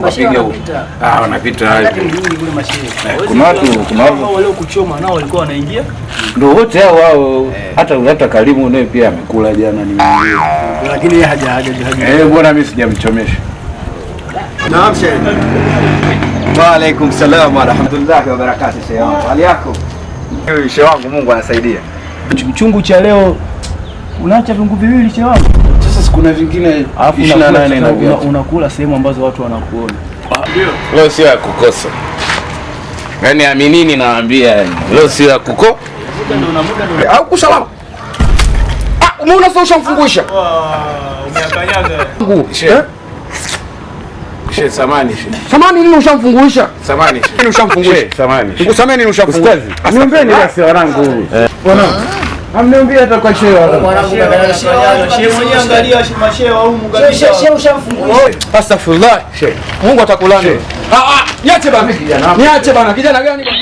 Wanapita. Kuna watu wale kuchoma nao walikuwa wanaingia. Ndio wote hao wao, hata Karimu naye pia amekula jana ni. Lakini yeye haja. Mbona mimi sijamchomesha? Naam shehe. Wa alaykum salaam wa rahmatullahi wa barakatuh shehe. Hali yako? Shehe wangu Mungu anasaidia. Chungu cha leo unaacha vingu viwili shehe wangu. Sasa kuna vingine 28 na vya. Unakula sehemu ambazo watu wanakuona. Ndio. Leo sio ya kukosa. Yaani aminini nawaambia yani. Leo sio ya kukosa. Muda Au kusalama. Umeona sasa ushamfungusha? Umeakanyaga. Shehe samani shehe. Samani nini ushamfungusha? Samani shehe. Nini ushamfungusha? Samani. Nikusamee nini ushamfungusha? Ustazi. Niombeeni basi wanangu huyu. Bwana. Amniambia hata kwa shehe wangu. Shehe mwenyewe angalia mashehe wa humu kabisa. Shehe ushamfungusha. Astaghfirullah. Mungu atakulani. Niache bana. Niache bana. Kijana gani bana?